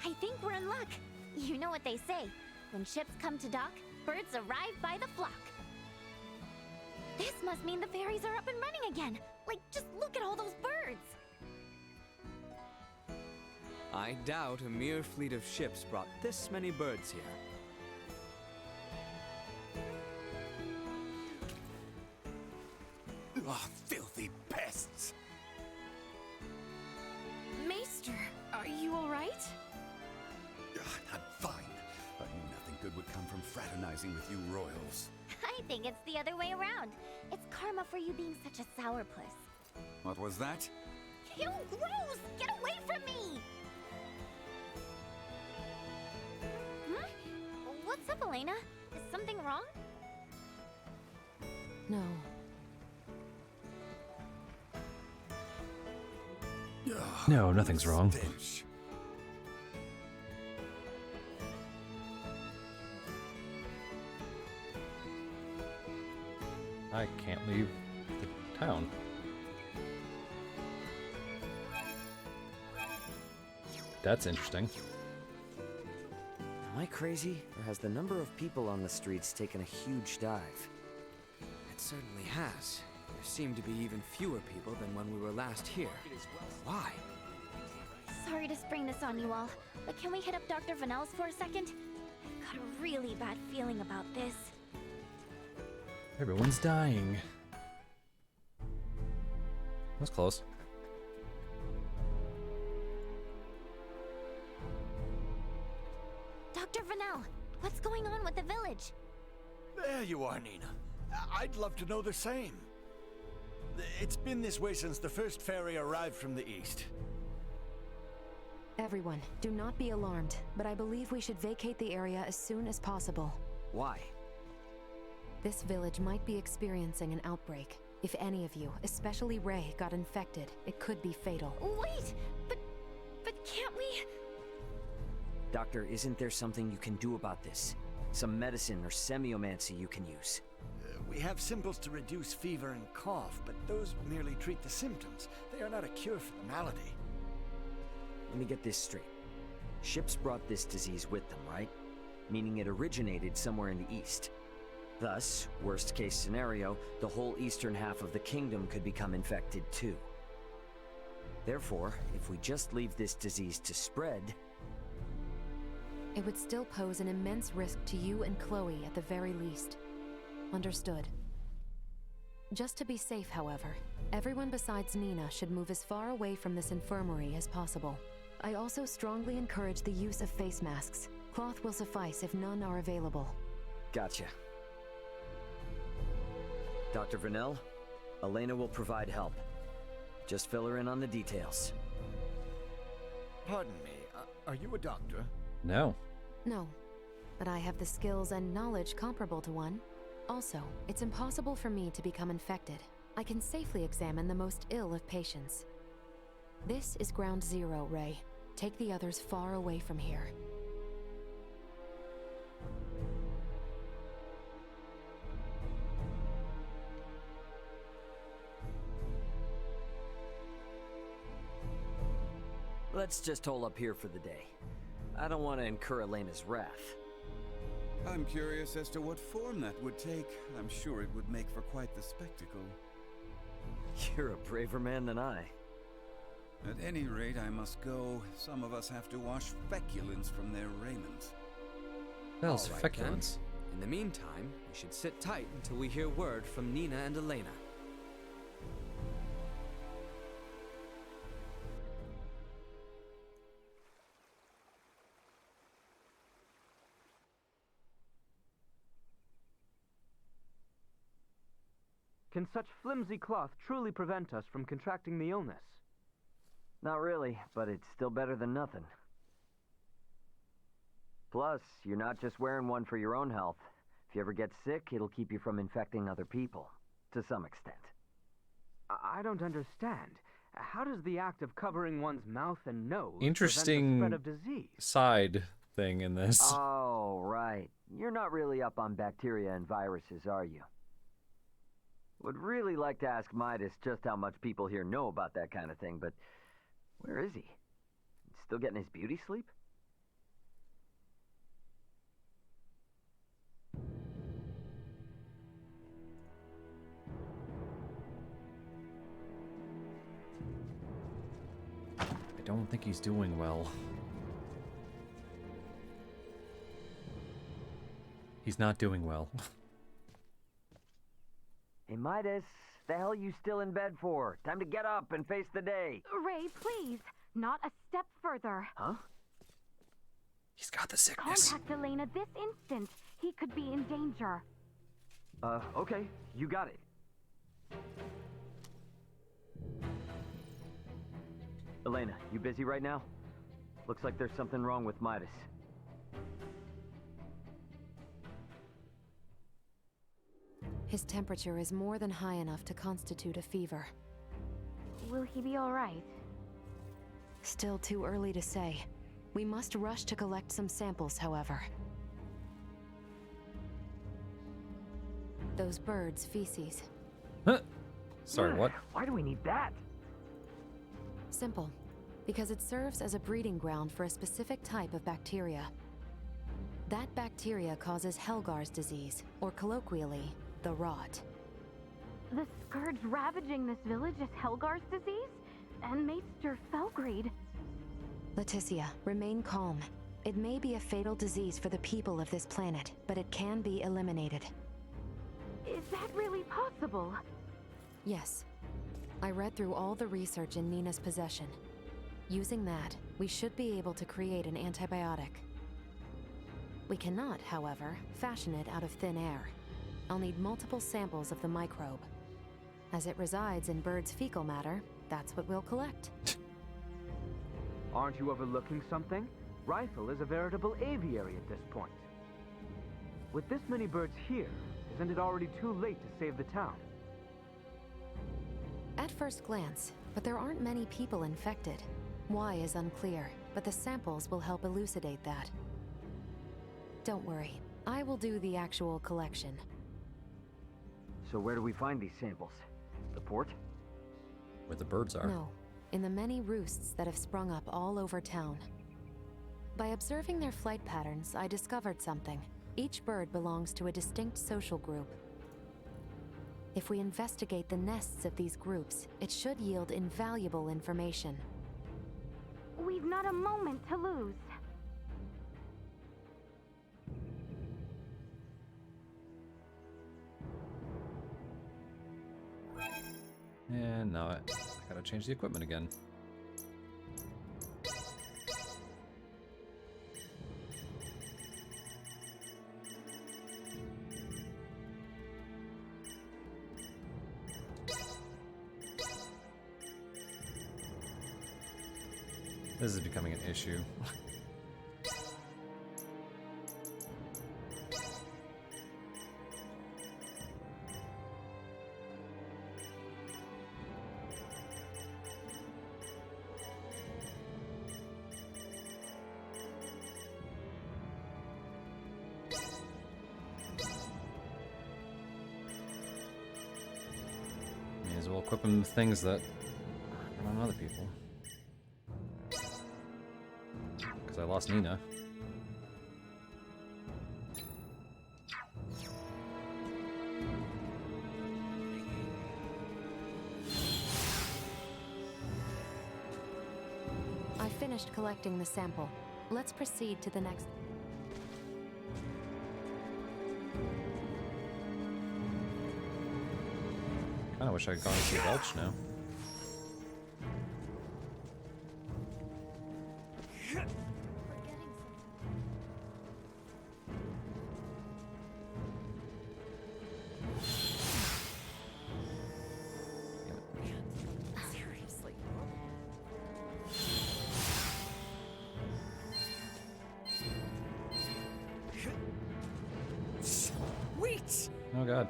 I think we're in luck. You know what they say. When ships come to dock, birds arrive by the flock. This must mean the ferries are up and running again. Like, just look at all those birds. I doubt a mere fleet of ships brought this many birds here. Oh, filthy pests! Maester, are you all right? I'm fine. I knew nothing good would come from fraternizing with you royals. I think it's the other way around. It's karma for you being such a sourpuss. What was that? Ew, gross! Get away from me! What's up, Elena? Is something wrong? No. No, nothing's wrong. Stench. I can't leave the town. That's interesting. Am I crazy, or has the number of people on the streets taken a huge dive? It certainly has. There seem to be even fewer people than when we were last here. Why? Sorry to spring this on you all, but can we hit up Dr. Vanel's for a second? I've got a really bad feeling about this. Everyone's dying. That's close. Dr. Vanel, what's going on with the village? There you are, Nina. I'd love to know the same. It's been this way since the first ferry arrived from the east. Everyone, do not be alarmed, but I believe we should vacate the area as soon as possible. Why? This village might be experiencing an outbreak. If any of you, especially Ray, got infected, it could be fatal. Wait, but can't we? Doctor, isn't there something you can do about this? Some medicine or semiomancy you can use? We have simples to reduce fever and cough, but those merely treat the symptoms. They are not a cure for the malady. Let me get this straight. Ships brought this disease with them, right? Meaning it originated somewhere in the east. Thus, worst case scenario, the whole eastern half of the kingdom could become infected too. Therefore, if we just leave this disease to spread... It would still pose an immense risk to you and Chloe at the very least. Understood. Just to be safe, however, everyone besides Nina should move as far away from this infirmary as possible. I also strongly encourage the use of face masks. Cloth will suffice if none are available. Gotcha. Dr. Vanel, Elena will provide help. Just fill her in on the details. Pardon me, are you a doctor? No. No, but I have the skills and knowledge comparable to one. Also, it's impossible for me to become infected. I can safely examine the most ill of patients. This is ground zero, Ray. Take the others far away from here. Let's just hole up here for the day. I don't want to incur Elena's wrath. I'm curious as to what form that would take. I'm sure it would make for quite the spectacle. You're a braver man than I. At any rate, I must go. Some of us have to wash feculence from their raiment. Hell's All right, feculence. then. In the meantime, we should sit tight until we hear word from Nina and Elena. Can such flimsy cloth truly prevent us from contracting the illness? Not really, but it's still better than nothing. Plus, you're not just wearing one for your own health. If you ever get sick, it'll keep you from infecting other people, to some extent. I don't understand. How does the act of covering one's mouth and nose Interesting prevent the spread of disease? side thing in this. Oh, right. You're not really up on bacteria and viruses, are you? Would really like to ask Midas just how much people here know about that kind of thing, but where is he? Still getting his beauty sleep? don't think he's doing well. He's not doing well. Hey, Midas, the hell you still in bed for? Time to get up and face the day. Ray, please. Not a step further. Huh? He's got the sickness. Contact Elena this instant. He could be in danger. Okay. You got it. Elena, you busy right now? Looks like there's something wrong with Midas. His temperature is more than high enough to constitute a fever. Will he be all right? Still too early to say. We must rush to collect some samples, however. Those birds' feces. Huh? Sorry, what? Why do we need that? Simple. Because it serves as a breeding ground for a specific type of bacteria. That bacteria causes Helgar's disease, or colloquially, the rot. The scourge ravaging this village is Helgar's disease? And Maester Felgreed. Leticia, remain calm. It may be a fatal disease for the people of this planet, but it can be eliminated. Is that really possible? Yes. I read through all the research in Nina's possession. Using that, we should be able to create an antibiotic. We cannot, however, fashion it out of thin air. I'll need multiple samples of the microbe. As it resides in birds' fecal matter, that's what we'll collect. Aren't you overlooking something? Rythal is a veritable aviary at this point. With this many birds here, isn't it already too late to save the town? At first glance, but there aren't many people infected. Why is unclear, but the samples will help elucidate that. Don't worry, I will do the actual collection. So where do we find these samples? The port? Where the birds are. No, in the many roosts that have sprung up all over town. By observing their flight patterns, I discovered something. Each bird belongs to a distinct social group. If we investigate the nests of these groups, it should yield invaluable information. We've not a moment to lose. And now I gotta change the equipment again. This is becoming an issue. May as well equip them with things that are on other people. I lost Nina. I finished collecting the sample. Let's proceed to the next. Kinda wish I could go and see Welch now. Oh god.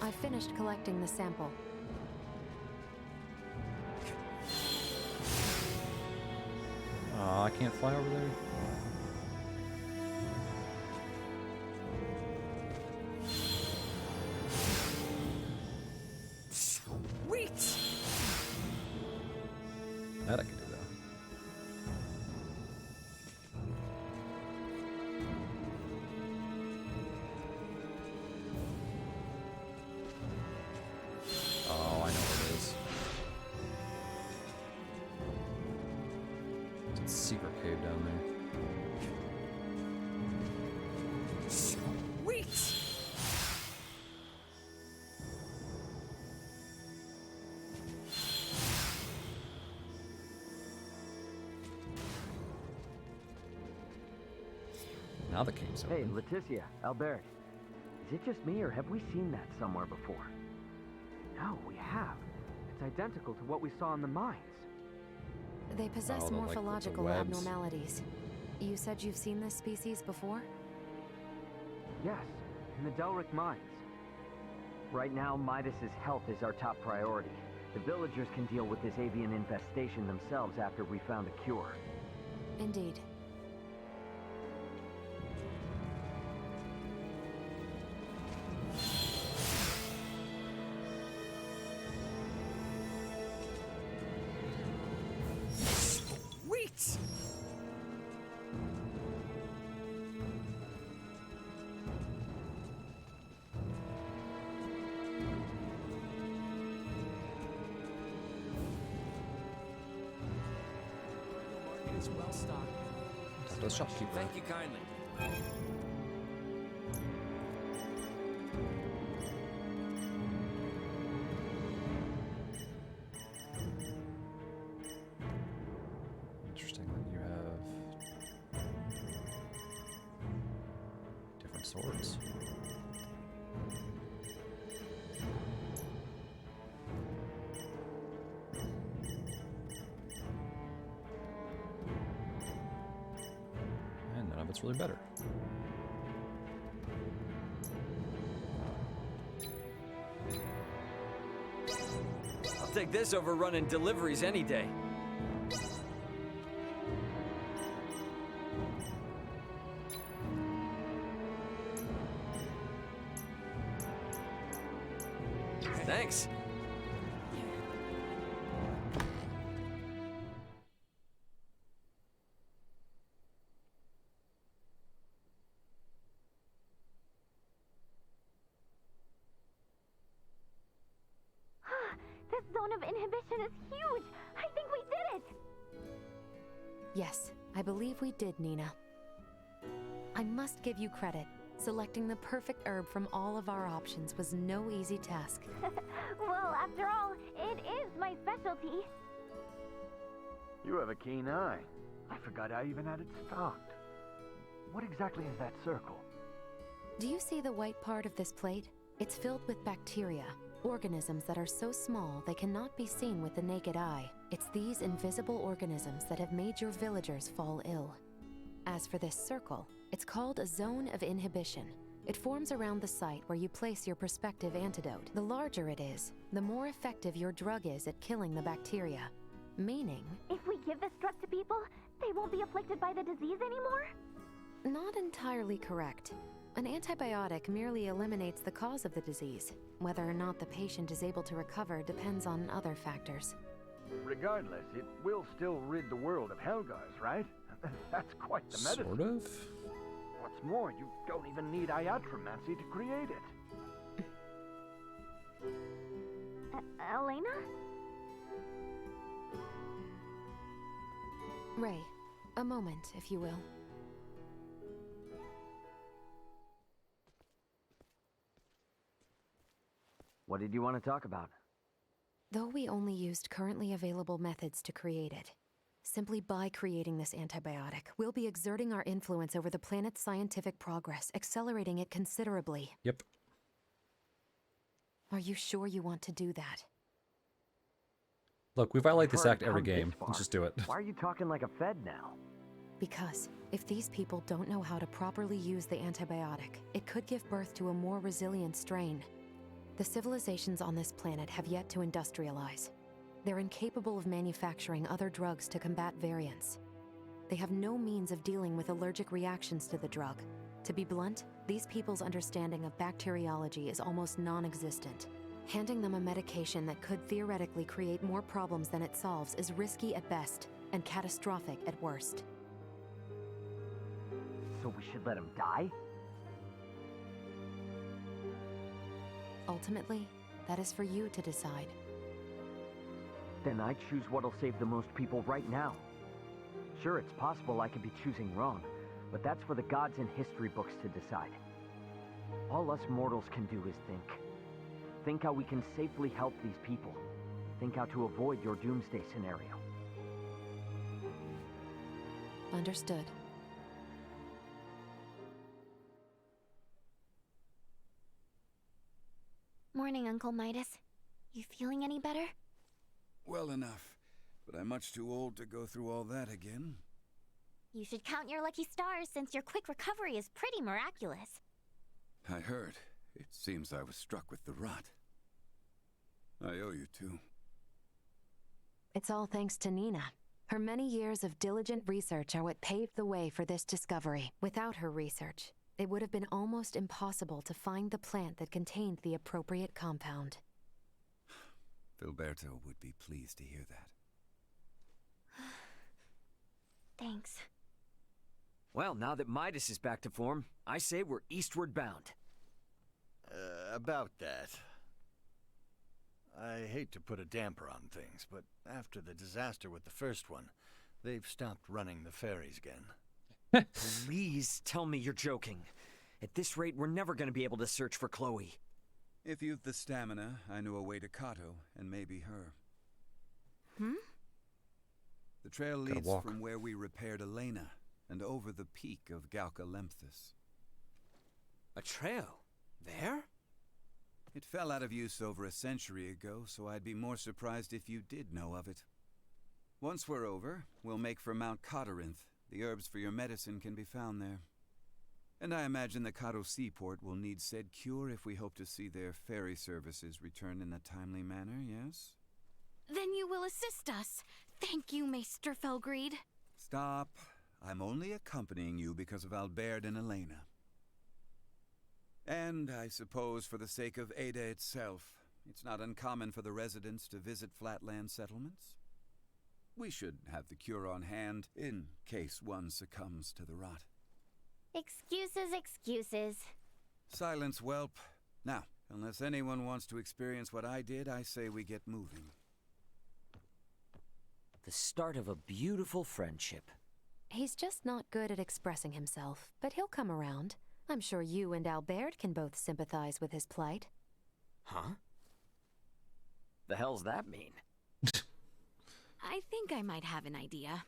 I finished collecting the sample. Aw, I can't fly over there. That I can do though. secret cave down there. Sweet! Now the cave's open. Hey, Leticia, Albert. Is it just me, or have we seen that somewhere before? No, we have. It's identical to what we saw in the mines. They possess Oh, the, like, the morphological webs. abnormalities. You said you've seen this species before? Yes, in the Delric mines. Right now, Midas's health is our top priority. The villagers can deal with this avian infestation themselves after we found a cure. Indeed. Sweet! It's well stocked. Talk to the shopkeeper. Thank you kindly. Interesting that you have different swords. And none of it's really better. I'll take this over running deliveries any day. Thanks. This zone of inhibition is huge! I think we did it! Yes, I believe we did, Nina. I must give you credit. Selecting the perfect herb from all of our options was no easy task. Well, after all, it is my specialty. You have a keen eye. I forgot I even had it stocked. What exactly is that circle? Do you see the white part of this plate? It's filled with bacteria, organisms that are so small they cannot be seen with the naked eye. It's these invisible organisms that have made your villagers fall ill. As for this circle, it's called a zone of inhibition. It forms around the site where you place your prospective antidote. The larger it is, the more effective your drug is at killing the bacteria. Meaning, If we give this drug to people, they won't be afflicted by the disease anymore? not entirely correct. An antibiotic merely eliminates the cause of the disease. Whether or not the patient is able to recover depends on other factors. Regardless, it will still rid the world of Helgars, right? That's quite the medicine. Sort of? What's more, you don't even need iatromancy to create it. Elena? Ray, a moment, if you will. What did you want to talk about? Though we only used currently available methods to create it, simply by creating this antibiotic, we'll be exerting our influence over the planet's scientific progress, accelerating it considerably. Yep. Are you sure you want to do that? Look, we violate this Before act I every come this game. far, Let's just do it. Why are you talking like a Fed now? Because if these people don't know how to properly use the antibiotic, it could give birth to a more resilient strain. The civilizations on this planet have yet to industrialize. They're incapable of manufacturing other drugs to combat variants. They have no means of dealing with allergic reactions to the drug. To be blunt, these people's understanding of bacteriology is almost non-existent. Handing them a medication that could theoretically create more problems than it solves is risky at best and catastrophic at worst. So we should let him die? Ultimately, that is for you to decide. Then I choose what'll save the most people right now. Sure, it's possible I could be choosing wrong, but that's for the gods and history books to decide. All us mortals can do is think. Think how we can safely help these people. Think how to avoid your doomsday scenario. Understood. Morning, Uncle Midas. You feeling any better? Well enough, but I'm much too old to go through all that again. You should count your lucky stars since your quick recovery is pretty miraculous. I heard. It seems I was struck with the rot. I owe you two. It's all thanks to Nina. Her many years of diligent research are what paved the way for this discovery. Without her research, it would have been almost impossible to find the plant that contained the appropriate compound. Filberto would be pleased to hear that. Thanks. Well, now that Midas is back to form, I say we're eastward bound. About that. I hate to put a damper on things, but after the disaster with the first one, they've stopped running the ferries again. Please tell me you're joking. At this rate, we're never going to be able to search for Chloe. If you've the stamina, I know a way to Kato, and maybe her. The trail leads walk. from where we repaired Elena, and over the peak of Galcalemphus. A trail? There? It fell out of use over a century ago, so I'd be more surprised if you did know of it. Once we're over, we'll make for Mount Cotarinth. The herbs for your medicine can be found there. And I imagine the Kato seaport will need said cure if we hope to see their ferry services return in a timely manner, yes? Then you will assist us. Thank you, Maester Felgreed. Stop. I'm only accompanying you because of Albert and Elena. And I suppose for the sake of Ada itself, it's not uncommon for the residents to visit flatland settlements. We should have the cure on hand in case one succumbs to the rot. Excuses, excuses. Silence, whelp. Now, unless anyone wants to experience what I did, I say we get moving. The start of a beautiful friendship. He's just not good at expressing himself, but he'll come around. I'm sure you and Albert can both sympathize with his plight. Huh? The hell's that mean? I think I might have an idea.